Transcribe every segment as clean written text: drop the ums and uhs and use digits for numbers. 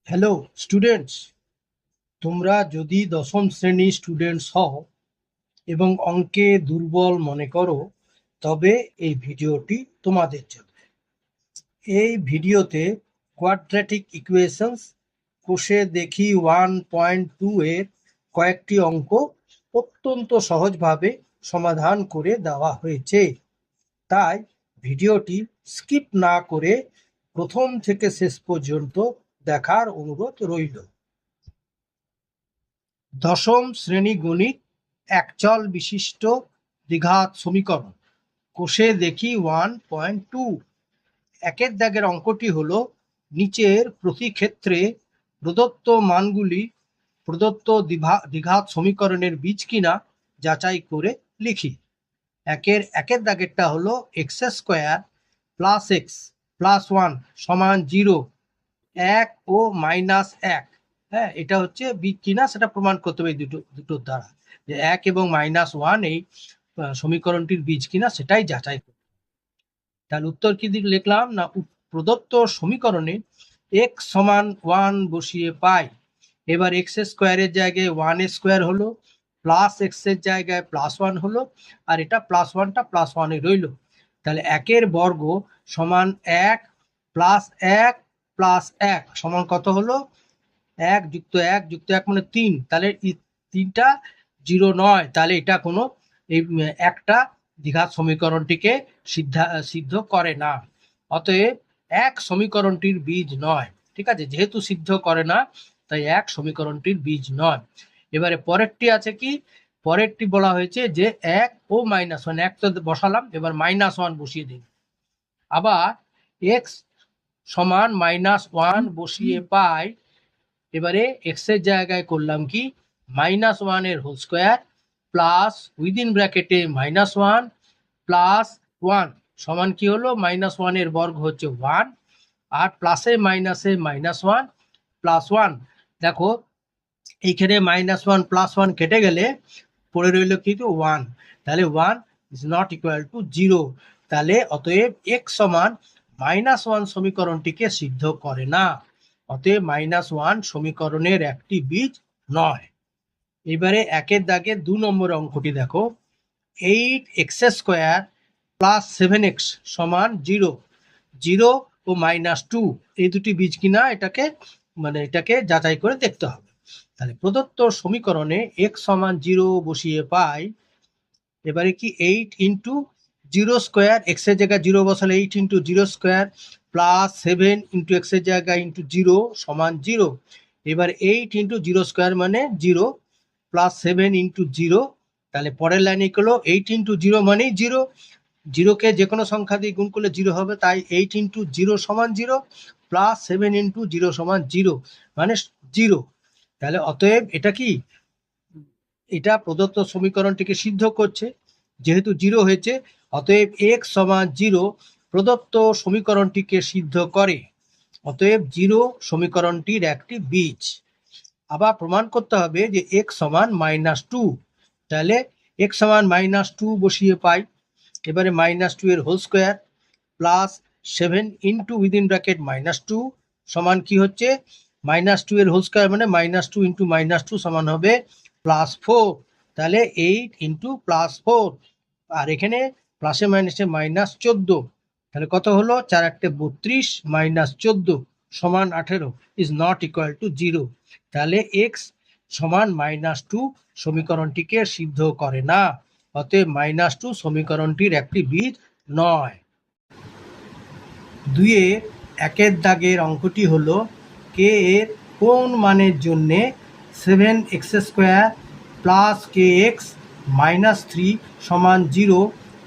Hello students, তোমরা যদি দশম শ্রেণীর স্টুডেন্টস হও এবং অঙ্কে দুর্বল মনে করো, তবে এই ভিডিওটি তোমাদের জন্য। এই ভিডিওতে কোয়াড্রেটিক ইকুয়েশনস কোষে দেখি 1.2 এর কয়েকটি অঙ্ক অত্যন্ত সহজভাবে সমাধান করে দেওয়া হয়েছে। তাই ভিডিওটি স্কিপ না করে প্রথম থেকে শেষ পর্যন্ত দেখার অনুরোধ রইল। দশম শ্রেণী গণিত একচল বিশিষ্ট দ্বিঘাত সমীকরণ কোষে দেখি 1.2 একের দাগের অঙ্কটি হলো নিচের প্রতি ক্ষেত্রে প্রদত্ত মানগুলি প্রদত্ত দ্বিঘাত সমীকরণের বীজ কিনা যাচাই করে লিখি। একের দাগেরটা হলো x square plus x plus 1 সমান 0, 1 ও মাইনাস 1। হ্যাঁ, এটা হচ্ছে বীজ কিনা সেটা প্রমাণ করতে হবে দুটোর দ্বারা, যে 1 এবং -1 এই সমীকরণটির বীজ কিনা সেটাই যাচাই করতে। তাহলে উত্তর কি দিক লিখলাম না, প্রদত্ত সমীকরণে x সমান 1 বসিয়ে পাই। এবার এক্স স্কোয়ারের জায়গায় 1 স্কোয়ার হলো, প্লাস এক্স এর জায়গায় +1 হলো, আর এটা +1টা +1 রইল। তাহলে 1 বর্গ সমান 1 প্লাস 1 প্লাস 1 সমান কত হলো? 1 যুক্ত 1 যুক্ত 1 মানে 3। তাহলে 3টা 0 নয়, তাহলে এটা কোনো এই একটা দ্বিঘাত সমীকরণটিকে সিদ্ধ করে না। অতএব 1 সমীকরণটির বীজ নয়। ঠিক আছে, যেহেতু সিদ্ধ করে না তাই 1 সমীকরণটির বীজ নয়। এবারে পরেরটি আছে কি, পরেরটি বলা হয়েছে যে 1 ও -1, 1 তো বসালাম, এবার -1 বসিয়ে দিন। আবার x সমান -1 বসিয়ে পাই। এবারে এক্স এর জায়গায় করলাম কি, -1 এর হোল স্কোয়ার প্লাস উইদিন ব্র্যাকেটে -1 প্লাস 1 সমান কি হলো, -1 এর বর্গ হচ্ছে 1, আর প্লাসে মাইনাসে -1 প্লাস 1। দেখো এইখানে -1 প্লাস 1 কেটে গেলে পড়ে রইল কিন্তু 1, তাহলে 1 ইজ নট ইকুয়াল টু 0। তাহলে অতএব x সমান -1 সমীকরণটিকে সিদ্ধ করে না। অতএব -1 সমীকরণের একটি বীজ নয়। এবারে একের দাগের 2 নম্বর অঙ্কটি দেখো, 8x² প্লাস 7x সমান 0, 0 ও -2 এই দুটি বীজ কিনা এটাকে যাচাই করে দেখতে হবে। তাহলে প্রদত্ত সমীকরণে x সমান 0 বসিয়ে পাই। এবারে কি 8 ইন্টু 0 স্কোয়ার, x এর জায়গায় 0 বসালে 8 into 0 square plus 7 into x এর জায়গায় ইন্টু 0 সমান 0। এবার 8 ইন্টু 0 স্কোয়ার মানে 0 প্লাস 7 ইন্টু 0, তাহলে পরের লাইনে হলো 8 ইন্টু 0 মানেই 0, 0কে যে কোনো সংখ্যা দিয়ে গুণ করলে 0 হবে, তাই 8 ইন্টু 0 সমান 0 প্লাস 7 ইন্টু 0 সমান 0 মানে 0। তাহলে অতএব এটা কি, এটা প্রদত্ত সমীকরণটিকে সিদ্ধ করছে। যেহেতু 0 হয়েছে, অতএব x সমান 0 প্রদত্ত সমীকরণটিকে সিদ্ধ করে। অতএব 0 সমীকরণটির একটি বীজ। আবার প্রমাণ করতে হবে যে x সমান -2। তাহলে x সমান -2 বসিয়ে পাই। এবারে -2 এর whole square plus 7 into within bracket -2 সমান কি হচ্ছে, -2 এর হোল স্কোয়ার মানে -2 ইন্টু -2 সমান হবে +4। তাহলে 8 ইন্টু +4, আর এখানে প্লাসে মাইনাসে -14, তাহলে কত হলো, 4 8 32 -14 সমান 18 ইজ নট ইকুয়াল টু 0। তাহলে x সমান -2 সমীকরণটিকে সিদ্ধ করে না। অতএব -2 সমীকরণটির একটি বীজ নয়। 2 এর একের দাগের অঙ্কটি হলো কে এর কোন মানের জন্যে 7x² প্লাস kx -3 সমান 0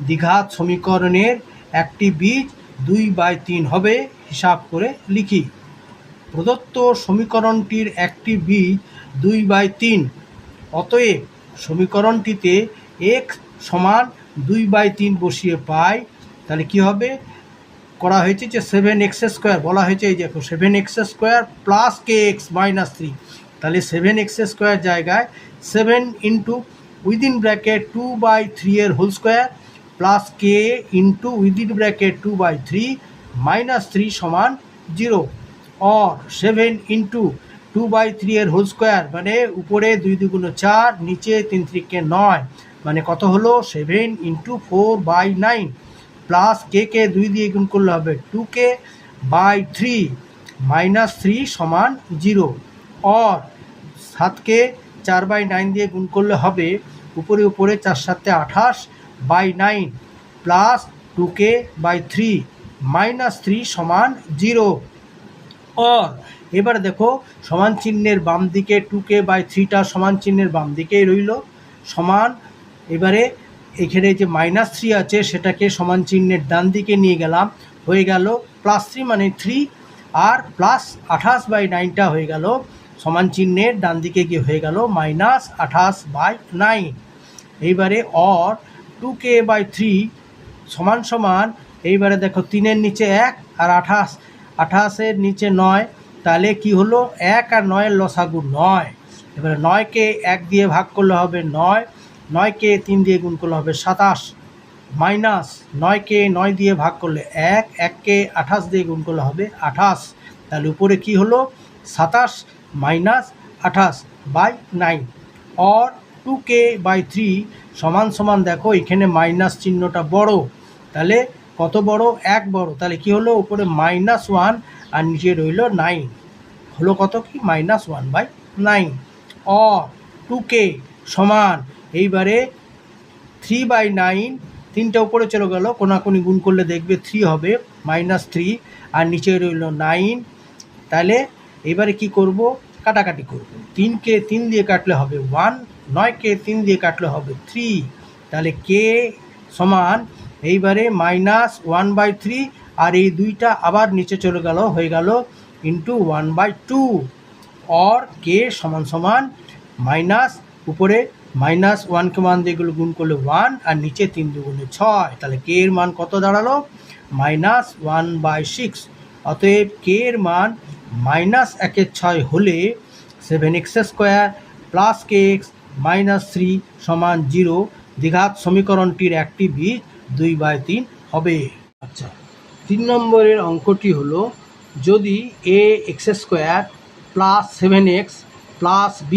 দ্বিঘাত সমীকরণের একটি বীজ 2/3 হবে, হিসাব করে লিখি। প্রদত্ত সমীকরণটির একটি বীজ 2/3। অতএব সমীকরণটিতে x সমান 2/3 বসিয়ে পাই। তাহলে কি হবে, করা হয়েছে যে 7x² বলা হয়েছে, এই দেখো 7x² প্লাস kx -3, তাহলে 7x² জায়গায় 7 ইন্টু উইদিন ব্র্যাকেট 2/3 এর whole square plus k into within bracket 2/3 -3 সমান 0। और 7 इंटू 2/3 এর হোল স্কোয়ার মানে উপরে 2 2 4, নিচে 3 3 9, মানে কত হলো 7 इंटू 4/9 প্লাস কে 2 দিয়ে গুণ করলে হবে 2k/3 -3 সমান 0 और 7 4/9 দিয়ে গুণ করলে হবে উপরে 4 7 28/9 প্লাস 2k/3 -3 সমান 0 और এবারে দেখো সমান চিহ্নের বাম দিকে 2k/3টা সমান চিহ্নের বাম দিকেই রইল সমান। এবারে এখানে যে -3 আছে সেটাকে সমান চিহ্নের ডান দিকে নিয়ে গেলাম, হয়ে গেল +3 মানে 3, আর প্লাস 28/9টা হয়ে গেল সমান চিহ্নের ডান দিকে গিয়ে হয়ে গেল -28/9। এইবারে और 2k/3 সমান সমান এইবারে দেখো 3-এর নিচে 1 আর 28-এর নিচে 9, তাহলে কি হলো 1 আর 9-এর লসাগু 9। এবারে 9কে 1 দিয়ে ভাগ করলে হবে 9, 9কে 3 দিয়ে গুণ করলে হবে 27, মাইনাস 9কে 9 দিয়ে ভাগ করলে 1, 1কে 28 দিয়ে গুণ করলে হবে 28, তাহলে উপরে কি হলো 27 -28/9 और 2k/3 সমান সমান দেখো এখানে মাইনাস চিহ্নটা বড়, তাহলে কত বড় 1 বড়, তাহলে কি হলো উপরে -1 আর নিচে রইল 9, হলো কত কি -1/9 और 2k সমান এইবারে 3/9, 3টা উপরে চলে গেল কোনাকুনি গুণ করলে দেখবে 3 হবে -3 আর নিচে রইল 9, তাহলে এবারে কি করব কাটাকাটি করব, 3কে 3 দিয়ে কাটলে হবে 1, 9কে 3 দিয়ে কাটলে হবে 3, তাহলে কে সমান এইবারে -1/3 আর এই 2টা আবার নিচে চলে গেল হয়ে গেল ইন্টু 1/2 और কে সমান সমান মাইনাস উপরে -1কে মান দিয়ে এগুলো গুণ করলে 1 আর নিচে 3 2 6, তাহলে কে এর মান কত দাঁড়ালো -1/6। অতএব কে এর মান -1/6 হলে 7x² প্লাস kx -3 সমান 0 দ্বিঘাত সমীকরণটির একটি বীজ 2/3 হবে। আচ্ছা, 3 নম্বরের অঙ্কটি হলো যদি ax² plus 7x plus b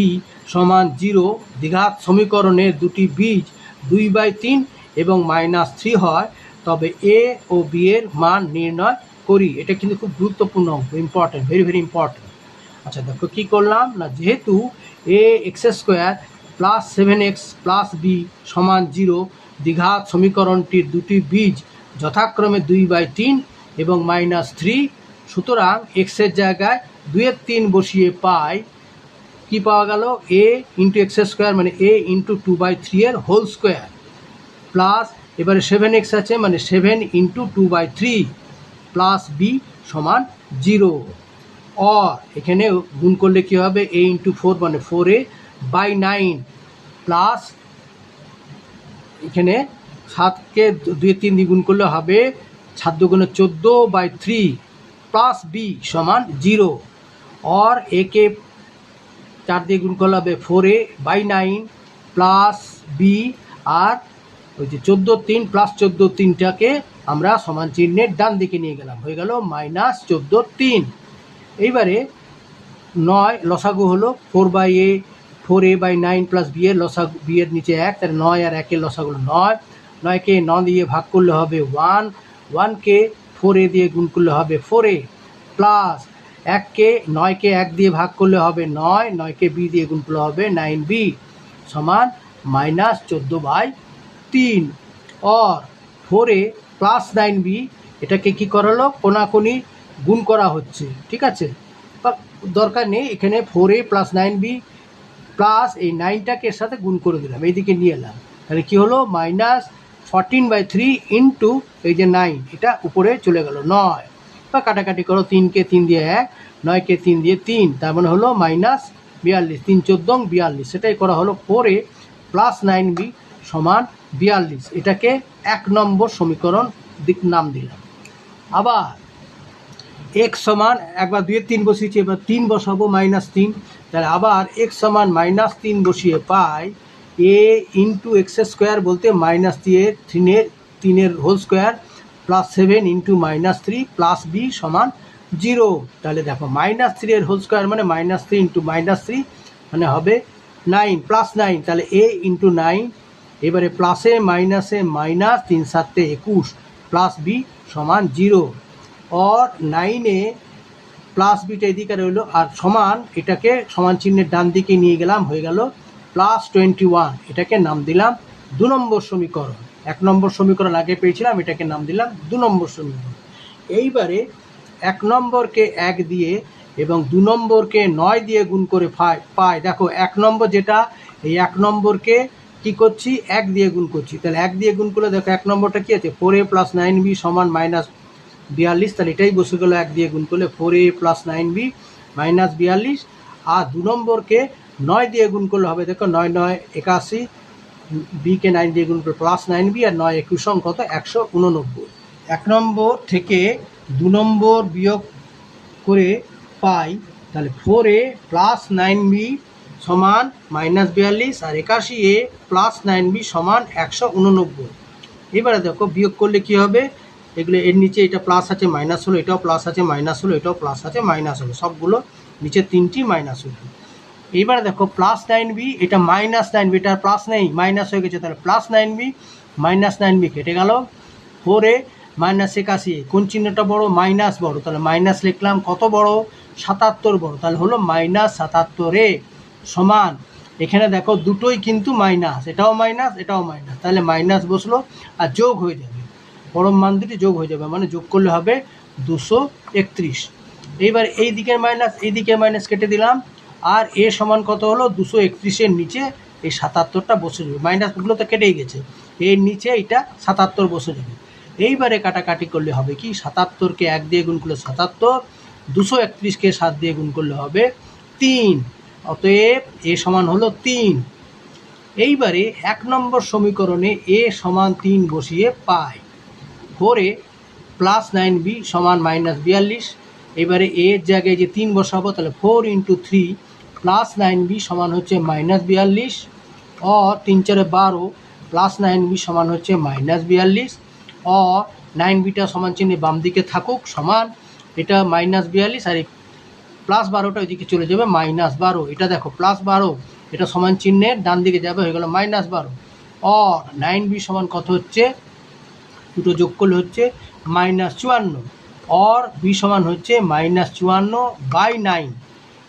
সমান 0 দ্বিঘাত সমীকরণের দুটি বীজ 2/3 এবং -3 হয় তবে a ও b এর মান নির্ণয় করি। এটা কিন্তু খুব গুরুত্বপূর্ণ অঙ্ক, ইম্পর্টেন্ট, ভেরি ভেরি ইম্পর্টেন্ট। আচ্ছা দেখো কী করলাম না, যেহেতু ax² plus 7x plus b সমান 0 দ্বিঘাত সমীকরণটির দুটি বীজ যথাক্রমে 2/3 এবং -3, সুতরাং এক্সের জায়গায় 2/3 বসিয়ে পাই কি পাওয়া গেল a ইন্টু x² মানে a ইন্টু 2/3 এর হোল স্কোয়ার প্লাস এবারে 7x আছে মানে 7 ইন্টু 2/3 প্লাস b সমান 0 और এখানে গুণ করলে কী হবে a ইন্টু 4 মানে 4a/9 প্লাস এখানে 7কে 2-3 দিয়ে গুণ করলে হবে 7 2 14/3 প্লাস b সমান 0 और a কে 4 দিয়ে গুণ করলে হবে 4a/9 প্লাস b আর ওই যে 14 প্লাস 14টাকে আমরা সমান চিহ্নের ডান দিকে নিয়ে গেলাম, হয়ে গেল -14। এইবারে 9 লসাগু হলো 4a/9 প্লাস b এর লসাগু, b এর নিচে 1, তাহলে 9 আর 1 এর লসাগু 9, 9কে 9 দিয়ে ভাগ করলে হবে 1, 1কে 4a দিয়ে গুণ করলে হবে 4a প্লাস 9কে 1 দিয়ে ভাগ করলে হবে 9, 9কে b দিয়ে গুণ করলে হবে 9b সমান -14/3 और 4a প্লাস 9b এটাকে কি করা হলো কোনাকুনি গুণ করা হচ্ছে, ঠিক আছে, দরকার নেই, এখানে 4a প্লাস 9b প্লাস এই 9টাকে এর সাথে গুণ করে দিলাম, এইদিকে নিয়ে এলাম, তাহলে কী হলো -14/3 ইন্টু এই যে 9 এটা উপরে চলে গেল 9, বা কাটাকাটি করো 3কে 3 দিয়ে 1, 9কে 3 দিয়ে 3, তার মানে হলো -42, 3 14 42, সেটাই করা হলো 4a প্লাস 9b সমান 42, এটাকে 1 নম্বর সমীকরণ নাম দিলাম। আবার x সমান একবার 2-3 বসিয়েছি, এবার 3 বসাবো -3, তাহলে আবার x সমান -3 বসিয়ে পাই a ইন্টু x² বলতে -3 এর whole square plus 7 into -3 plus b সমান জিরো। তাহলে দেখো -3 এর হোল স্কোয়ার মানে -3 ইন্টু -3 মানে হবে 9 +9, তাহলে a ইন্টু 9। এবারে প্লাসে মাইনাসে মাইনাস, 3 7 21 প্লাস বি সমান 0। অর 9-এ প্লাস বিটা এদিকে রইলো আর সমান, এটাকে সমান চিহ্নের ডান দিকে নিয়ে গেলাম, হয়ে গেল +21। এটাকে নাম দিলাম 2 নম্বর সমীকরণ। 1 নম্বর সমীকরণ আগে পেয়েছিলাম, এটাকে নাম দিলাম 2 নম্বর সমীকরণ। এইবারে 1 নম্বরকে 1 দিয়ে এবং 2 নম্বরকে 9 দিয়ে গুণ করে পাই। দেখো 1 নম্বর যেটা, এই 1 নম্বরকে কি করছি, 1 দিয়ে গুণ করছি। তাহলে 1 দিয়ে গুণ করলে দেখো 1 নম্বরটা কি আছে, 4a + 9b সমান -42। তাহলে এটাই বসে গেল 1 দিয়ে গুণ করলে, 4a + 9b -42। আর 2 নম্বরকে 9 দিয়ে গুণ করলে হবে, দেখো 9 9 81, বিকে 9 দিয়ে গুণ করলে +9b, আর 9 21 কত, 189। 1 নম্বর থেকে 2 নম্বর বিয়োগ করে পাই, তাহলে 4a + 9b সমান -42, আর 81a + 9b সমান 189। এবারে দেখো বিয়োগ করলে কি হবে, এগুলো এর নিচে এটা প্লাস আছে মাইনাস হলো, এটাও প্লাস আছে মাইনাস হলো, এটাও প্লাস আছে মাইনাস হলো, সবগুলো নিচে 3টি মাইনাস হলো। এইবার দেখো +9b, এটা -9b, এটা প্লাস নেই, মাইনাস হয়ে গেছে, তাহলে +9b -9b কেটে গেল। 4a -81, কোন চিহ্নটা বড়, মাইনাস বড়, তাহলে মাইনাস লিখলাম, কত বড়, 77 বড়, তাহলে হলো -77a সমান, এখানে দেখো দুটোই কিন্তু মাইনাস, এটাও মাইনাস এটাও মাইনাস, তাহলে মাইনাস বসলো আর যোগ হয়ে যাবে, পরম মান দুটি যোগ হয়ে যাবে, মানে যোগ করলে হবে 231। এইবার এই দিকের মাইনাস এই দিকের মাইনাস কেটে দিলাম, আর এ সমান কত হলো, 231-এর নিচে এই 77টা বসে যাবে, মাইনাসগুলো তো কেটেই গেছে, এর নিচে এটা 77 বসে যাবে। এইবারে কাটাকাটি করলে হবে কি, 77কে 1 দিয়ে গুণ করলে 77, 231কে 7 দিয়ে গুণ করলে হবে 3, অতএব এ সমান হলো 3। এইবারে 1 নম্বর সমীকরণে এ সমান 3 বসিয়ে পাই, 4a + 9b সমান -42। এবারে এর জায়গায় যে 3 বসাবো, তাহলে 4 × 3 + 9b সমান হচ্ছে -42, ও 3 4 12 + 9b সমান হচ্ছে -42, ও 9bটা সমান চিহ্নে বাম দিকে থাকুক, সমান এটা -42, আর এই +12টা ওইদিকে চলে যাবে -12। এটা দেখো +12, এটা সমান চিহ্নের ডান দিকে যাবে, হয়ে গেল -12। ও 9b সমান কত হচ্ছে, দুটো যোগ করলে হচ্ছে -54, और b সমান হচ্ছে -54/9।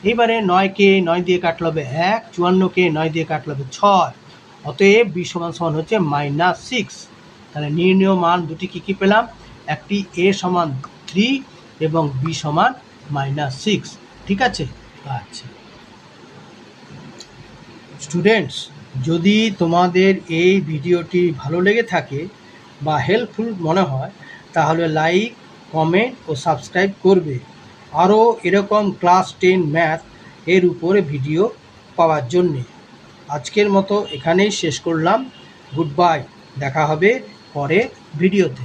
এবারে 9কে 9 দিয়ে কাটলে হবে 1, 54কে 9 দিয়ে কাটলে হবে 6, অতএব b সমান হচ্ছে -6। তাহলে নির্ণেয় মান দুটি কী পেলাম, একটি a সমান 3 এবং b সমান -6। ঠিক আছে। আচ্ছা স্টুডেন্টস, যদি তোমাদের এই ভিডিওটি ভালো লেগে থাকে বা হেল্পফুল মনে হয়, তাহলে লাইক, কমেন্ট ও সাবস্ক্রাইব করবে আরও এরকম ক্লাস 10 ম্যাথ এর উপরে ভিডিও পাওয়ার জন্যে। আজকের মতো এখানেই শেষ করলাম। গুড বাই, দেখা হবে পরে ভিডিওতে।